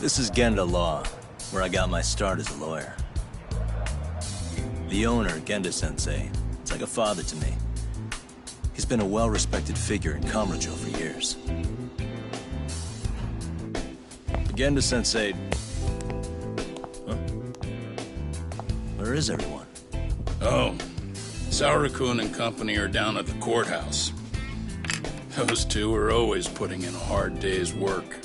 This is Genda Law, where I got my start as a lawyer. The owner, Genda-sensei, it's like a father to me. He's been a well-respected figure in Kamurocho for years. Genda-sensei... Huh? Where is everyone? Oh, Saura-kun and company are down at the courthouse. Those two are always putting in a hard day's work.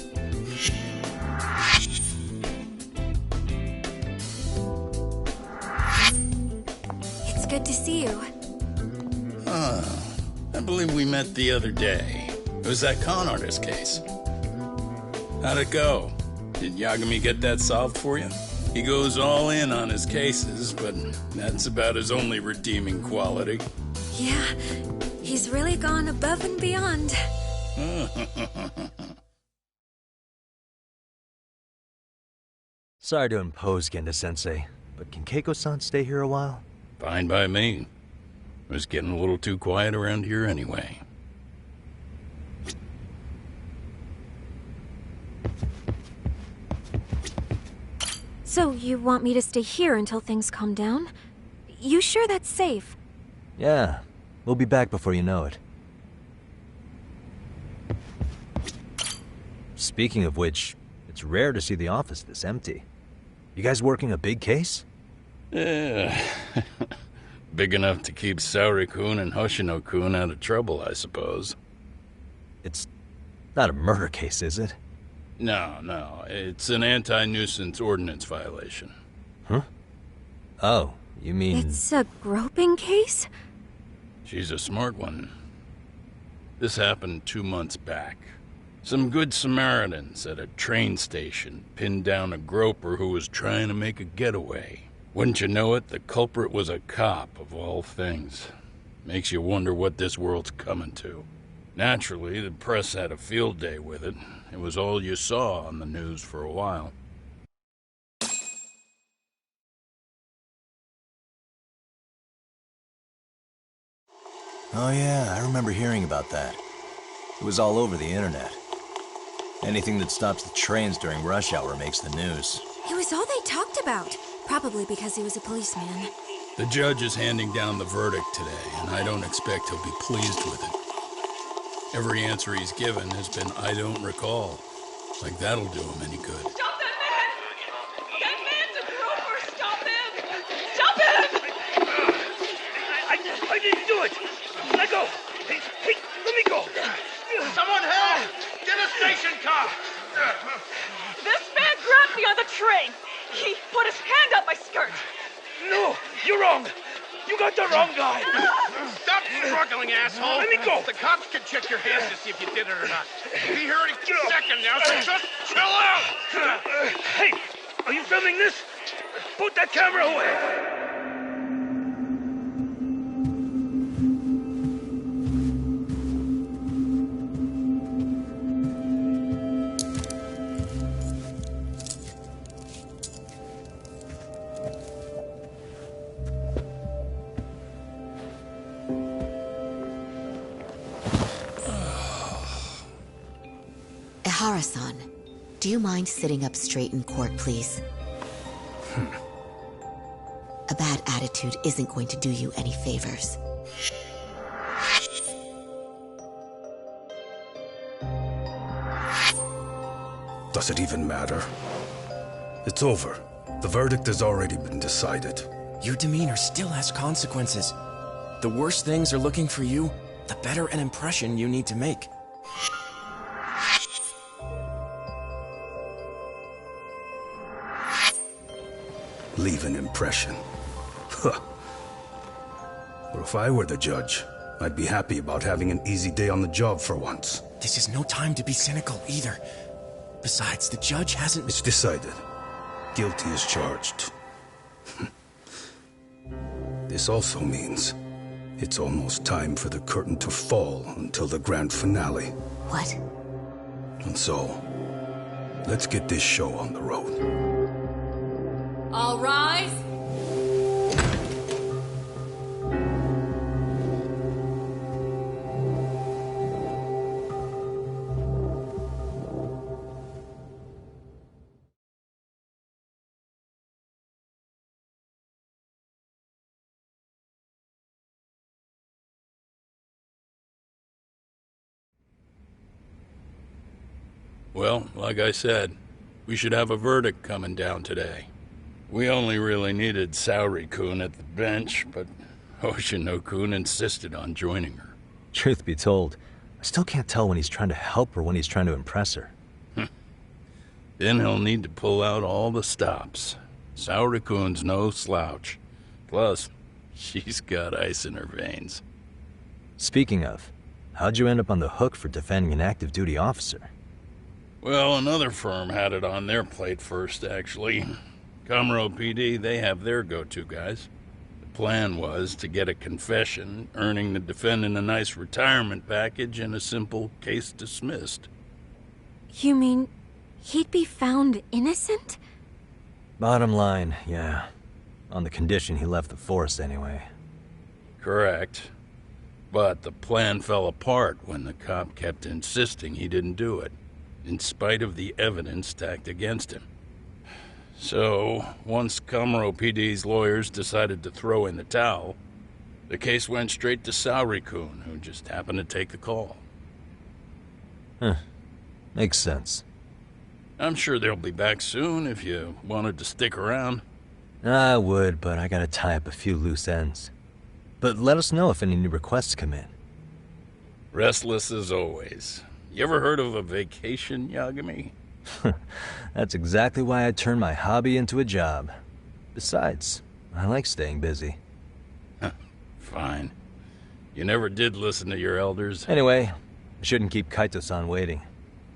It's good to see you. I believe we met the other day. It was that con artist case. How'd it go? Did Yagami get that solved for you? He goes all in on his cases, but that's about his only redeeming quality. Yeah, he's really gone above and beyond. Sorry to impose, Genda-sensei, but can Keiko-san stay here a while? Fine by me. It was getting a little too quiet around here anyway. So you want me to stay here until things calm down? You sure that's safe? Yeah, we'll be back before you know it. Speaking of which, it's rare to see the office this empty. You guys working a big case? Yeah. Big enough to keep Saori-kun and Hoshino-kun out of trouble, I suppose. It's not a murder case, is it? No. It's an anti-nuisance ordinance violation. Huh? Oh, you mean... It's a groping case? She's a smart one. This happened 2 months back. Some good Samaritans at a train station pinned down a groper who was trying to make a getaway. Wouldn't you know it, the culprit was a cop, of all things. Makes you wonder what this world's coming to. Naturally, the press had a field day with it. It was all you saw on the news for a while. Oh yeah, I remember hearing about that. It was all over the internet. Anything that stops the trains during rush hour makes the news. It was all they talked about. Probably because he was a policeman. The judge is handing down the verdict today, and I don't expect he'll be pleased with it. Every answer he's given has been, I don't recall. Like that'll do him any good. Stop that man! That man's a groper! Stop him! Stop him! I didn't do it! Let go! Hey, let me go! Someone help! Get a station car! This man grabbed me on the train! He put his hand up my skirt! No! You're wrong! You got the wrong guy! Stop struggling, asshole! Let me go! The cops can check your hands to see if you did it or not. Be here any second now, so just chill out! Hey! Are you filming this? Put that camera away! Ihara-san, do you mind sitting up straight in court, please? A bad attitude isn't going to do you any favors. Does it even matter? It's over. The verdict has already been decided. Your demeanor still has consequences. The worse things are looking for you, the better an impression you need to make. Leave an impression. Huh. Or if I were the judge, I'd be happy about having an easy day on the job for once. This is no time to be cynical either. Besides, the judge hasn't... It's decided. Guilty is charged. This also means it's almost time for the curtain to fall until the grand finale. What? And so, let's get this show on the road. All rise! Well, like I said, we should have a verdict coming down today. We only really needed Saori-kun at the bench, but Hoshino-kun insisted on joining her. Truth be told, I still can't tell when he's trying to help or when he's trying to impress her. Then he'll need to pull out all the stops. Saori-kun's no slouch. Plus, she's got ice in her veins. Speaking of, how'd you end up on the hook for defending an active duty officer? Well, another firm had it on their plate first, actually. Comro PD, they have their go-to guys. The plan was to get a confession, earning the defendant a nice retirement package and a simple case dismissed. You mean he'd be found innocent? Bottom line, yeah. On the condition he left the force anyway. Correct. But the plan fell apart when the cop kept insisting he didn't do it, in spite of the evidence stacked against him. So, once Comro PD's lawyers decided to throw in the towel, the case went straight to Saori-kun, who just happened to take the call. Makes sense. I'm sure they'll be back soon if you wanted to stick around. I would, but I gotta tie up a few loose ends. But let us know if any new requests come in. Restless as always. You ever heard of a vacation, Yagami? That's exactly why I turned my hobby into a job. Besides, I like staying busy. Fine. You never did listen to your elders. Anyway, I shouldn't keep Kaito-san waiting.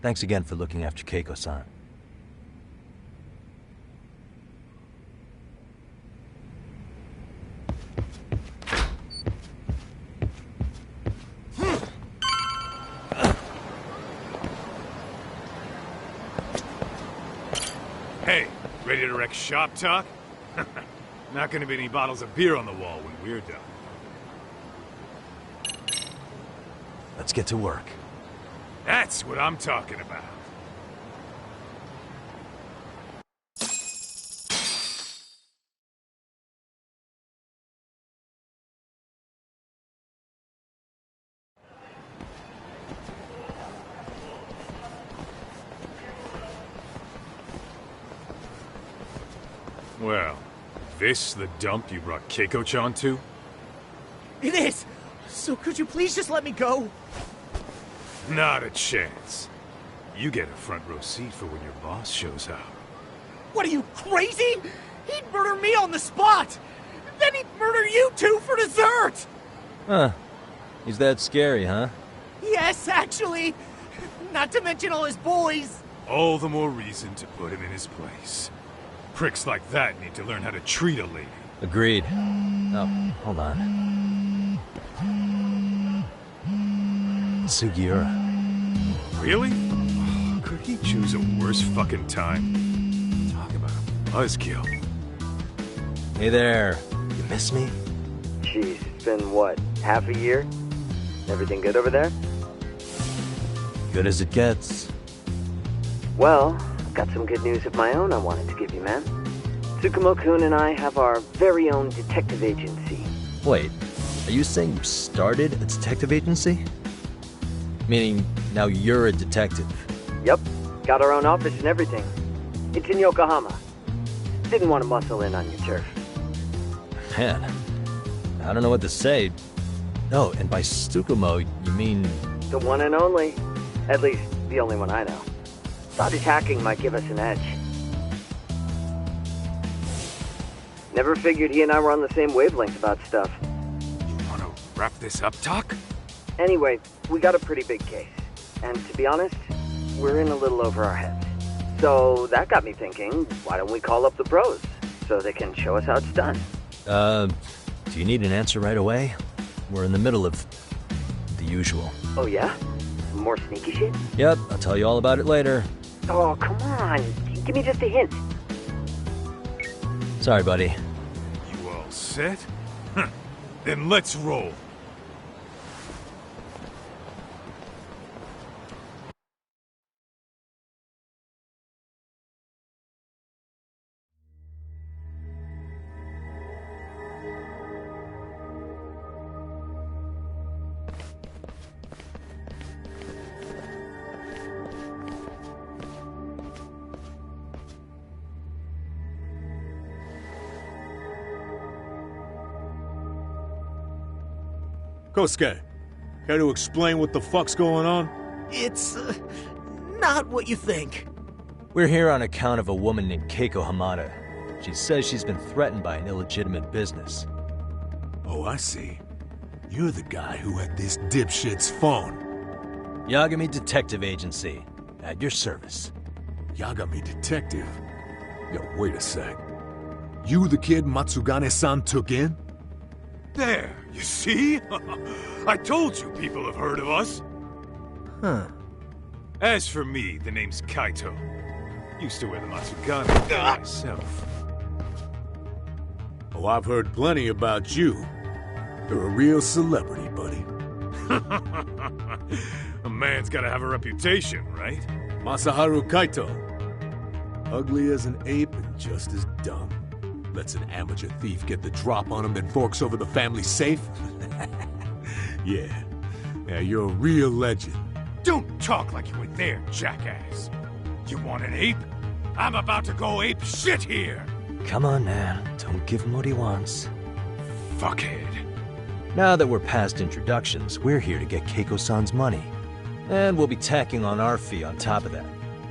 Thanks again for looking after Keiko-san. Hey, ready to wreck shop talk? Not gonna be any bottles of beer on the wall when we're done. Let's get to work. That's what I'm talking about. Well, this the dump you brought Keiko-chan to? It is! So could you please just let me go? Not a chance. You get a front row seat for when your boss shows up. What are you, crazy? He'd murder me on the spot! Then he'd murder you two for dessert! Huh. He's that scary, huh? Yes, actually. Not to mention all his boys. All the more reason to put him in his place. Pricks like that need to learn how to treat a lady. Agreed. Oh, hold on. Sugiura. Really? Oh, could he choose a worse fucking time? Talk about a buzzkill. Hey there. You miss me? Jeez, it's been what, half a year? Everything good over there? Good as it gets. Well, I've got some good news of my own I wanted to give you, man. Tsukumo-kun and I have our very own detective agency. Wait, are you saying you started a detective agency? Meaning, now you're a detective? Yep, got our own office and everything. It's in Yokohama. Didn't want to muscle in on your turf. Man, I don't know what to say. Oh, and by Tsukumo, you mean... The one and only. At least, the only one I know. Thought his hacking might give us an edge. Never figured he and I were on the same wavelength about stuff. You wanna wrap this up, Doc? Anyway, we got a pretty big case. And to be honest, we're in a little over our heads. So that got me thinking, why don't we call up the pros? So they can show us how it's done. Do you need an answer right away? We're in the middle of the usual. Oh yeah? More sneaky shit? Yep, I'll tell you all about it later. Oh, come on. Give me just a hint. Sorry, buddy. You all set? Then let's roll. Kosuke, care to explain what the fuck's going on? It's not what you think. We're here on account of a woman named Keiko Hamada. She says she's been threatened by an illegitimate business. Oh, I see. You're the guy who had this dipshit's phone. Yagami Detective Agency, at your service. Yagami Detective? Yo, wait a sec. You the kid Matsugane-san took in? There, you see? I told you people have heard of us. Huh. As for me, the name's Kaito. Used to wear the Matsugane myself. Oh, I've heard plenty about you. You're a real celebrity, buddy. A man's gotta have a reputation, right? Masaharu Kaito. Ugly as an ape and just as dumb. Lets an amateur thief get the drop on him, then forks over the family safe? Yeah, you're a real legend. Don't talk like you were there, jackass. You want an ape? I'm about to go ape shit here! Come on, man. Don't give him what he wants. Fuckhead. Now that we're past introductions, we're here to get Keiko-san's money. And we'll be tacking on our fee on top of that.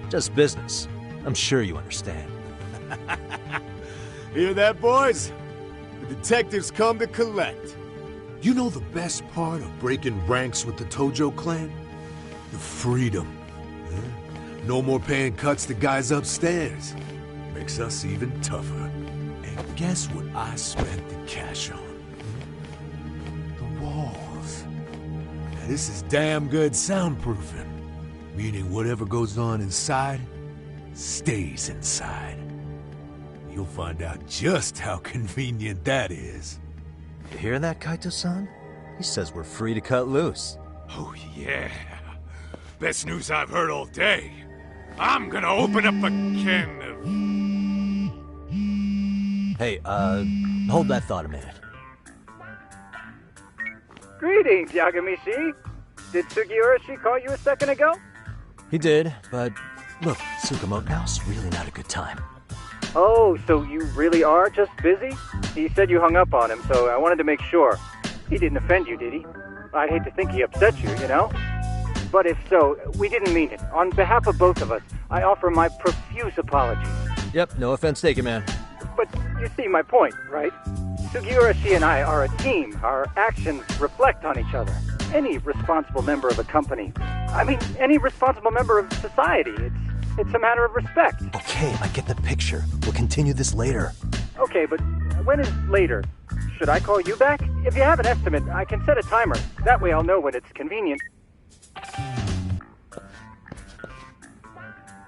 Just business. I'm sure you understand. Hear that, boys? The detectives come to collect. You know the best part of breaking ranks with the Tojo clan? The freedom. No more paying cuts to guys upstairs. Makes us even tougher. And guess what I spent the cash on? The walls. Now this is damn good soundproofing. Meaning whatever goes on inside, stays inside. You'll find out just how convenient that is. You hear that, Kaito-san? He says we're free to cut loose. Oh yeah. Best news I've heard all day. I'm gonna open up a can of... Hey, hold that thought a minute. Greetings, Yagami-shi. Did Sugiura-shi call you a second ago? He did, but look, Tsukumo, now's really not a good time. Oh, so you really are just busy? He said you hung up on him, so I wanted to make sure. He didn't offend you, did he? I'd hate to think he upset you, you know? But if so, we didn't mean it. On behalf of both of us, I offer my profuse apologies. Yep, no offense taken, man. But you see my point, right? Sugiura-shi and I are a team. Our actions reflect on each other. Any responsible member of a company, I mean, any responsible member of society, it's a matter of respect. Okay, I get the picture. We'll continue this later. Okay, but when is later? Should I call you back? If you have an estimate, I can set a timer. That way I'll know when it's convenient.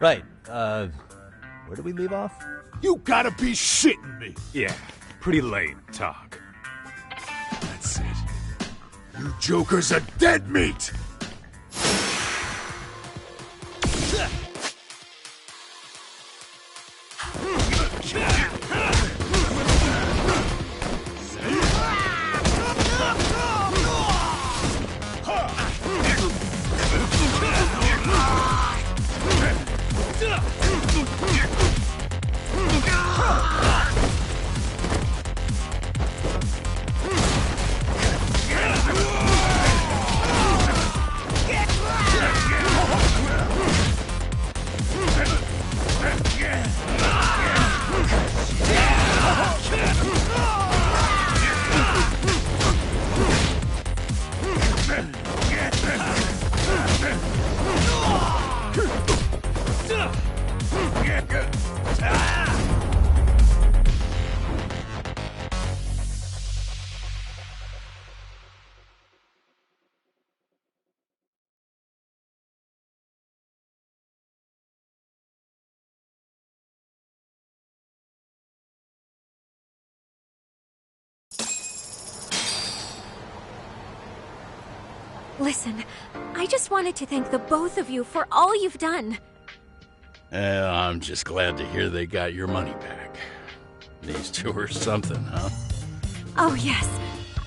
Right, where do we leave off? You gotta be shitting me! Yeah, pretty lame talk. That's it. You jokers are dead meat! Listen, I just wanted to thank the both of you for all you've done. I'm just glad to hear they got your money back. These two are something, huh? Oh, yes.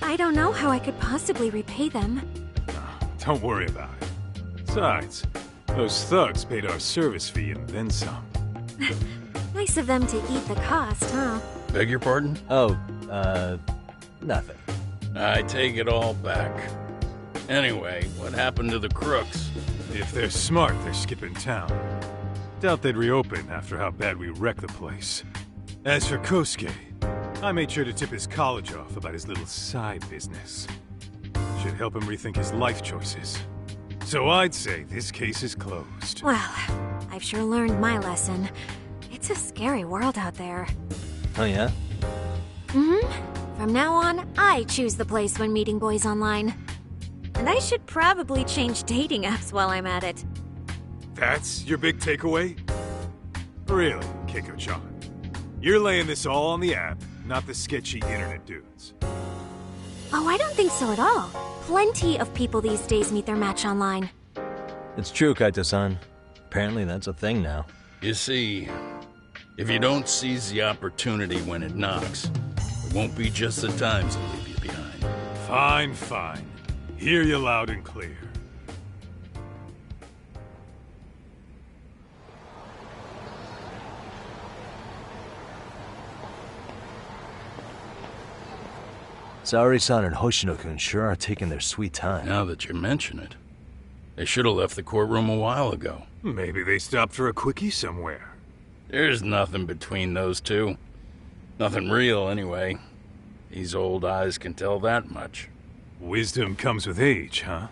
I don't know how I could possibly repay them. Don't worry about it. Besides, those thugs paid our service fee and then some. Nice of them to eat the cost, huh? Beg your pardon? Oh, nothing. I take it all back. Anyway, what happened to the crooks? If they're smart, they're skipping town. Doubt they'd reopen after how bad we wrecked the place. As for Kosuke, I made sure to tip his college off about his little side business. Should help him rethink his life choices. So I'd say this case is closed. Well, I've sure learned my lesson. It's a scary world out there. Oh yeah? Mm-hmm. From now on, I choose the place when meeting boys online. And I should probably change dating apps while I'm at it. That's your big takeaway? Really, Keiko-chan? You're laying this all on the app, not the sketchy internet dudes. Oh, I don't think so at all. Plenty of people these days meet their match online. It's true, Kaito-san. Apparently that's a thing now. You see, if you don't seize the opportunity when it knocks, it won't be just the times that leave you behind. Fine, fine. Hear you loud and clear. Saori-san and Hoshino-kun sure are taking their sweet time. Now that you mention it, they should have left the courtroom a while ago. Maybe they stopped for a quickie somewhere. There's nothing between those two. Nothing real, anyway. These old eyes can tell that much. Wisdom comes with age, huh?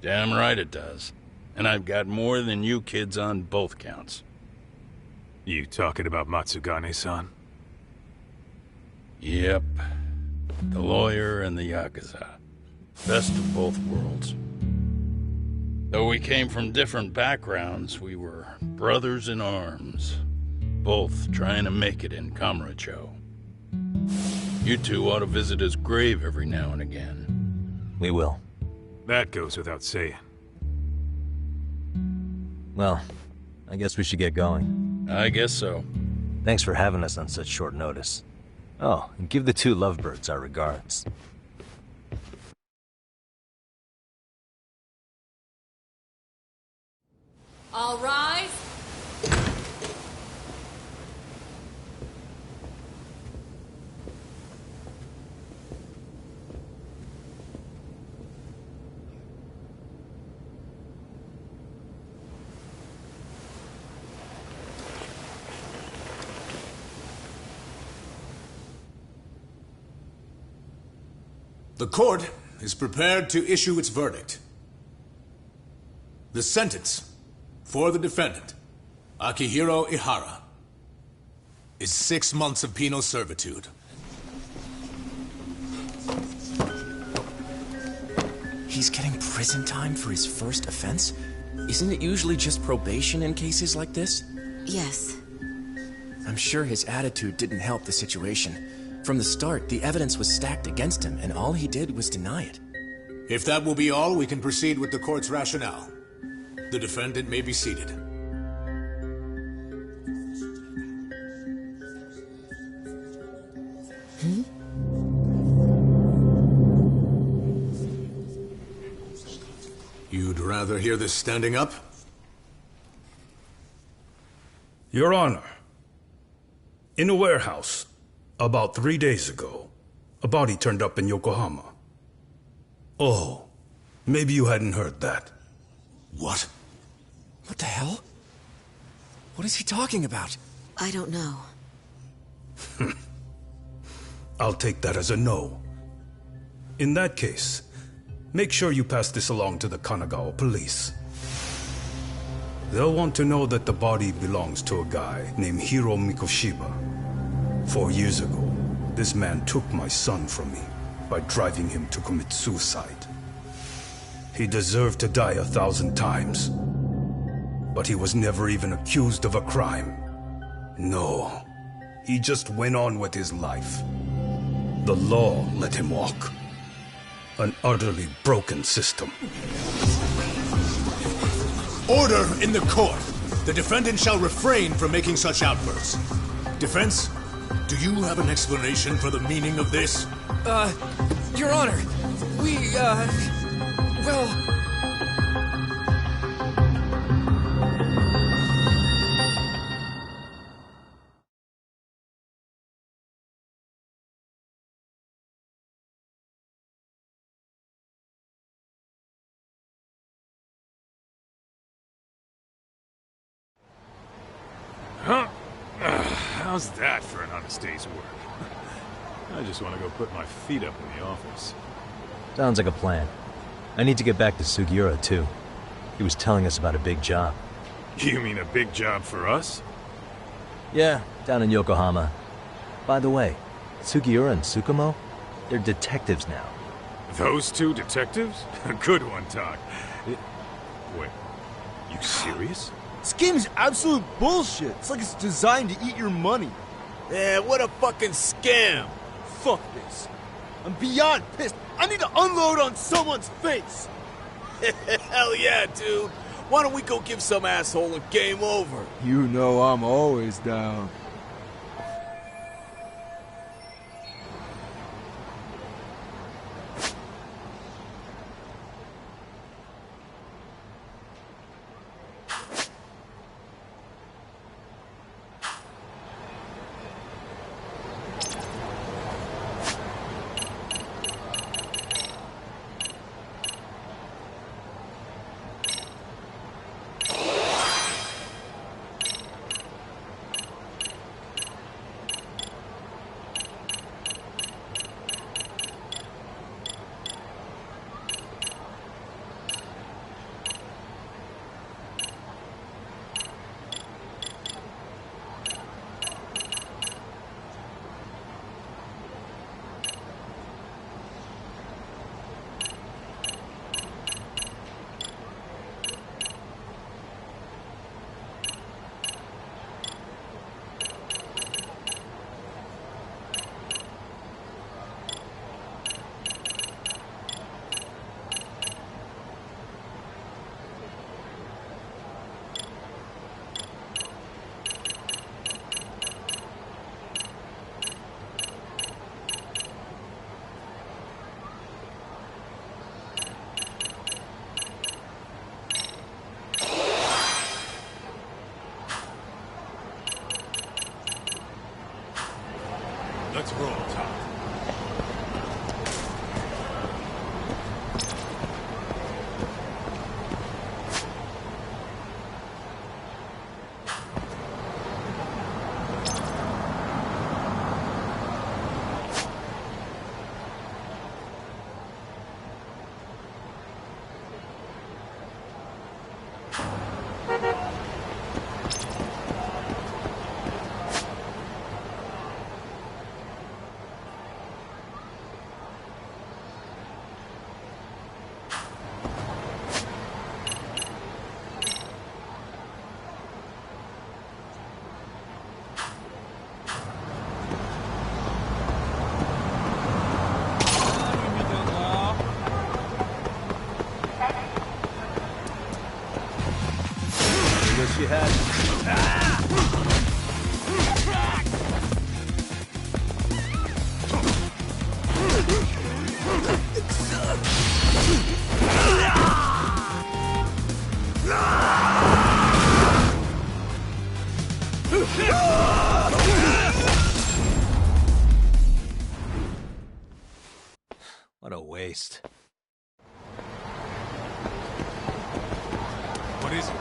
Damn right it does. And I've got more than you kids on both counts. You talking about Matsugane-san? Yep. The lawyer and the Yakuza. Best of both worlds. Though we came from different backgrounds, we were brothers in arms. Both trying to make it in Kamurocho. You two ought to visit his grave every now and again. We will. That goes without saying. Well, I guess we should get going. I guess so. Thanks for having us on such short notice. Oh, and give the two lovebirds our regards. All rise. The court is prepared to issue its verdict. The sentence for the defendant, Akihiro Ihara, is 6 months of penal servitude. He's getting prison time for his first offense? Isn't it usually just probation in cases like this? Yes. I'm sure his attitude didn't help the situation. From the start, the evidence was stacked against him, and all he did was deny it. If that will be all, we can proceed with the court's rationale. The defendant may be seated. You'd rather hear this standing up? Your Honor, in a warehouse, about 3 days ago, a body turned up in Yokohama. Oh, maybe you hadn't heard that. What? What the hell? What is he talking about? I don't know. I'll take that as a no. In that case, make sure you pass this along to the Kanagawa police. They'll want to know that the body belongs to a guy named Hiro Mikoshiba. 4 years ago, this man took my son from me by driving him to commit suicide. He deserved to die 1,000 times, but he was never even accused of a crime. No, he just went on with his life. The law let him walk. An utterly broken system. Order in the court! The defendant shall refrain from making such outbursts. Defense, do you have an explanation for the meaning of this? Your Honor, well... How's that for an honest day's work? I just want to go put my feet up in the office. Sounds like a plan. I need to get back to Sugiura, too. He was telling us about a big job. You mean a big job for us? Yeah, down in Yokohama. By the way, Sugiura and Tsukumo, they're detectives now. Those two detectives? Good one, Talk. Wait, you serious? This game is absolute bullshit. It's like it's designed to eat your money. Yeah, what a fucking scam! Fuck this. I'm beyond pissed. I need to unload on someone's face. Hell yeah, dude. Why don't we go give some asshole a game over? You know I'm always down. Let's roll, Todd. Wish you had. What a waste. What is it?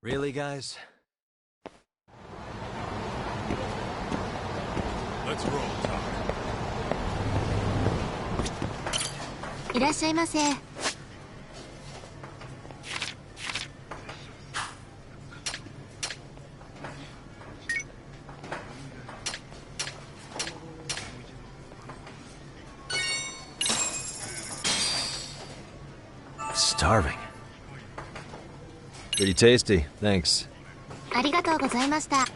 Really, guys? Let's roll, Todd. いらっしゃいませ。Starving. Pretty tasty, thanks. ありがとうございました。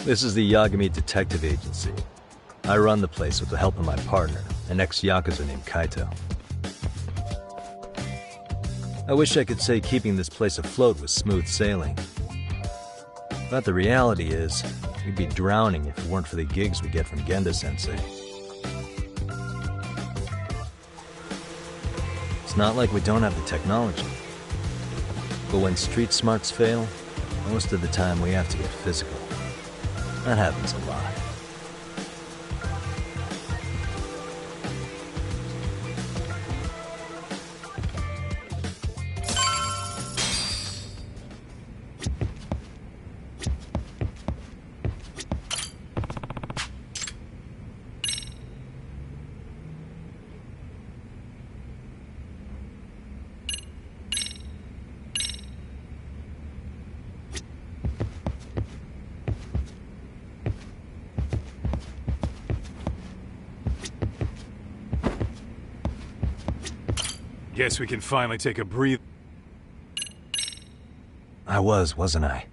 This is the Yagami Detective Agency. I run the place with the help of my partner, an ex-Yakuza named Kaito. I wish I could say keeping this place afloat was smooth sailing. But the reality is, we'd be drowning if it weren't for the gigs we get from Genda-sensei. It's not like we don't have the technology. But when street smarts fail, most of the time we have to get physical. That happens a lot. Guess we can finally take a breathe. I wasn't I?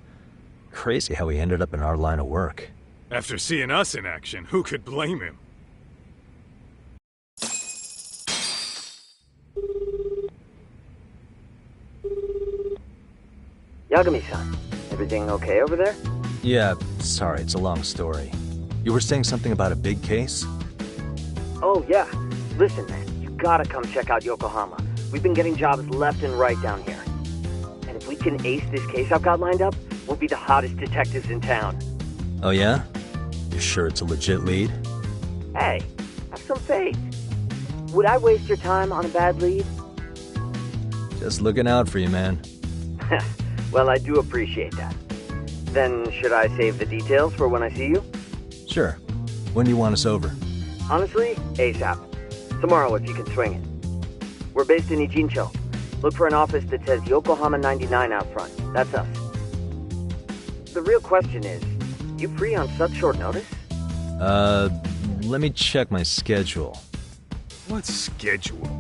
Crazy how he ended up in our line of work. After seeing us in action, who could blame him? Yagami-san, everything okay over there? Yeah, sorry, it's a long story. You were saying something about a big case? Oh, yeah. Listen, man, you gotta come check out Yokohama. We've been getting jobs left and right down here. And if we can ace this case I've got lined up, we'll be the hottest detectives in town. Oh yeah? You sure it's a legit lead? Hey, have some faith. Would I waste your time on a bad lead? Just looking out for you, man. Well, I do appreciate that. Then should I save the details for when I see you? Sure. When do you want us over? Honestly, ASAP. Tomorrow if you can swing it. We're based in Ijincho. Look for an office that says Yokohama 99 out front. That's us. The real question is, you free on such short notice? Let me check my schedule. What schedule?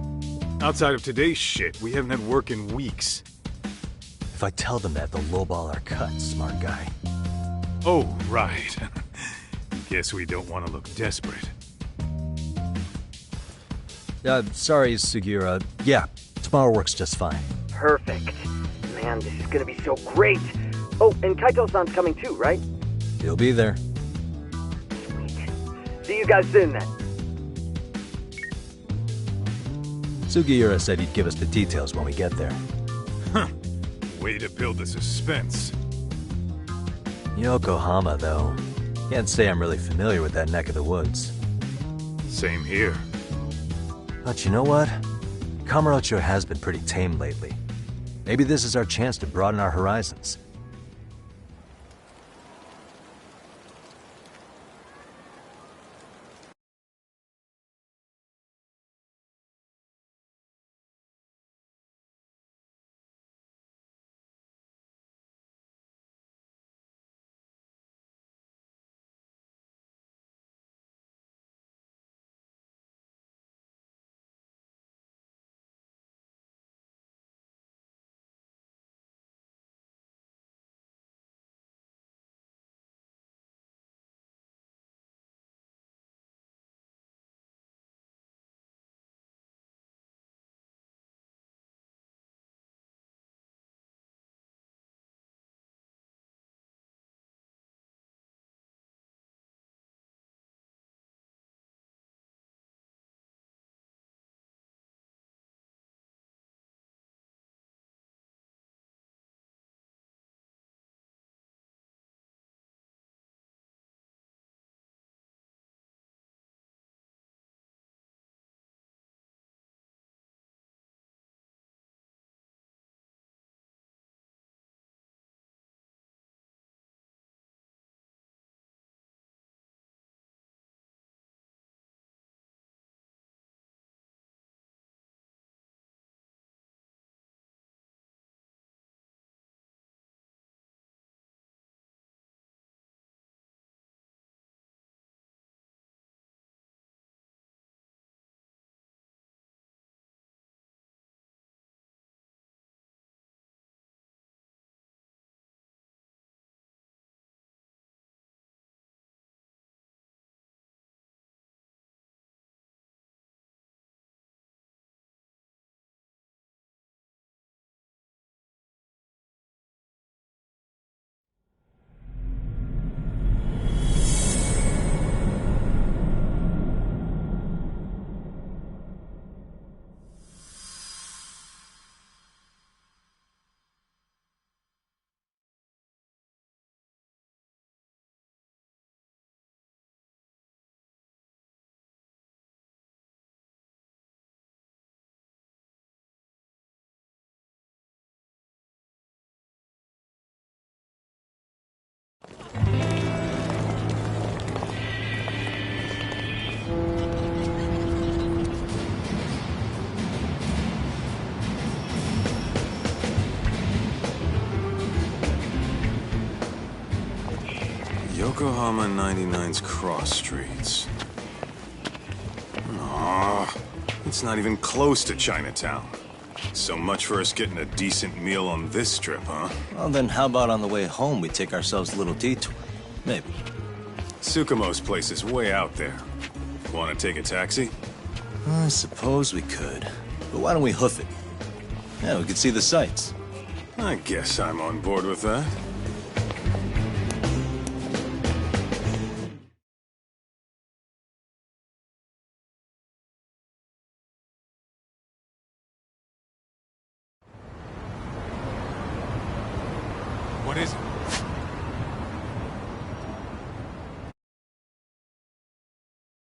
Outside of today's shit, we haven't had work in weeks. If I tell them that, they'll lowball our cut, smart guy. Oh, right. Guess we don't want to look desperate. Sorry, Sugiura. Yeah, tomorrow works just fine. Perfect. Man, this is gonna be so great. Oh, and Kaito-san's coming too, right? He'll be there. Sweet. See you guys soon, then. Sugiura said he'd give us the details when we get there. Huh. Way to build the suspense. Yokohama, though. Can't say I'm really familiar with that neck of the woods. Same here. But you know what? Kamurocho has been pretty tame lately. Maybe this is our chance to broaden our horizons. Yokohama 99's cross streets. Aw, it's not even close to Chinatown. So much for us getting a decent meal on this trip, huh? Well, then how about on the way home we take ourselves a little detour? Maybe. Tsukumo's place is way out there. Want to take a taxi? I suppose we could. But why don't we hoof it? Yeah, we could see the sights. I guess I'm on board with that. What is it?